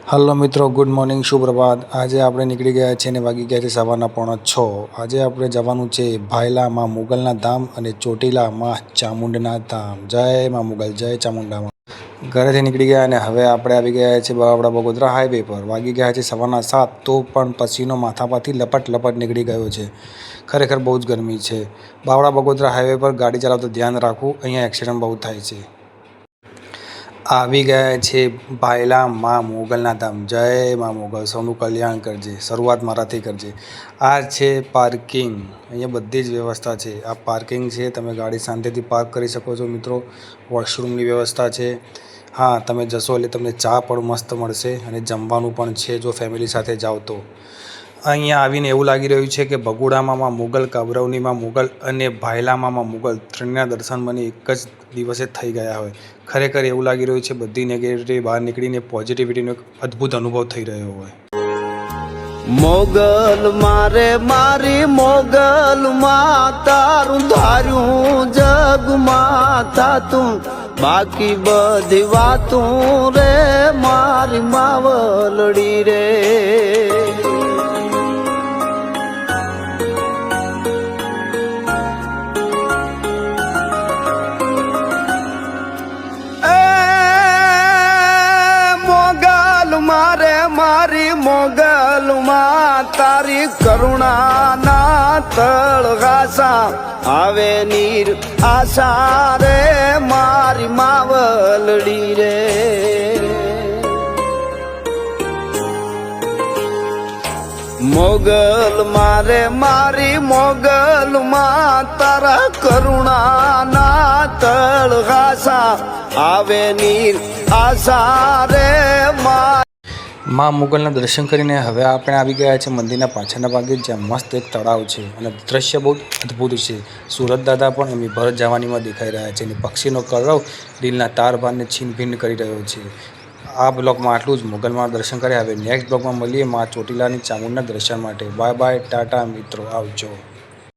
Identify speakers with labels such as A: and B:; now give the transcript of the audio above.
A: Hello મિત્રો, good morning, સુપ્રભાત। આજે આપણે નીકળી ગયા છીએ અને વાગી ગયા છે સવારના 5:45। આજે આપણે જવાનું છે ભાયલા માં મુગલના ધામ અને ચોટીલા માં ચામુંડના ધામ। જય માં મુગલ, જય ચામુંડામાં। ઘરેથી નીકળી ગયા અને હવે આપણે આવી ગયા છીએ આપણા બગોદરા હાઈવે પર। વાગી ગયા છે સવારના 7, તો પણ પસીનો માથા પરથી લપટ નીકળી ગયો છે। ખરેખર બહુ જ ગરમી છે। બાવળા બગોદરા હાઈવે પર ગાડી ચલાવતા ધ્યાન રાખવું, અહીંયા એક્સિડન્ટ બહુ થાય છે। આવી ગયા છે ભાયલા માં મુગલના ધામ। જય માં મુગલ, સૌનું કલ્યાણ કરજે। શરૂઆત મારાથી કરજે। આ છે પાર્કિંગ, અહીંયા બધી જ વ્યવસ્થા છે। આ પાર્કિંગ છે, તમે ગાડી શાંતિથી પાર્ક કરી શકો છો મિત્રો। વોશરૂમની વ્યવસ્થા છે। હા, તમે જશો એટલે તમને ચા પણ મસ્ત મળશે અને જમવાનું પણ છે જો ફેમિલી સાથે જાઓ તો। અહીંયા આવીને એવું લાગી રહ્યું છે કે બગુડામાં માં મુગલ, કાબરવનીમાં મુગલ અને ભાયલામાં માં મુગલ ત્રણના દર્શન મને એક જ દિવસે થઈ ગયા હોય। ખરેખર એવું લાગી રહ્યું છે બધી નેગેટિવિટી બહાર નીકળીને પોઝિટિવિટીનો એક અદ્ભુત અનુભવ થઈ રહ્યો હોય।
B: મોગલ મારે મારી મોગલ માં તારું ધાર્યું જગ માતા તું, બાકી બધી વાતું રે મારી માવલડી રે। મારે મારી મોગલ માં તારી કરુણા ના તળગાસા આવે નીર આશા રે મારી માવલડી રે। મોગલ મારે મારી મોગલ માં તારા કરુણા ના તળગાસા આવે નીર આશા રે
A: માં મુગલના દર્શન કરીને હવે આપણે આવી ગયા છે મંદિરના પાછળના ભાગે, જ્યાં મસ્ત એક તળાવ છે અને દ્રશ્ય બહુ અદ્ભુત છે। સુરત દાદા પણ એમની ભરત જવાનીમાં દેખાઈ રહ્યા છે અને પક્ષીનો કલરવ દિલના તાર બારને છીન ભીન કરી રહ્યો છે। આ બ્લોગમાં આટલું જ। મુગલમાં દર્શન કર્યા, હવે નેક્સ્ટ બ્લોગમાં મળીએ માં ચોટીલાની ચામુંડના દર્શન માટે। બાય બાય, ટાટા મિત્રો, આવજો।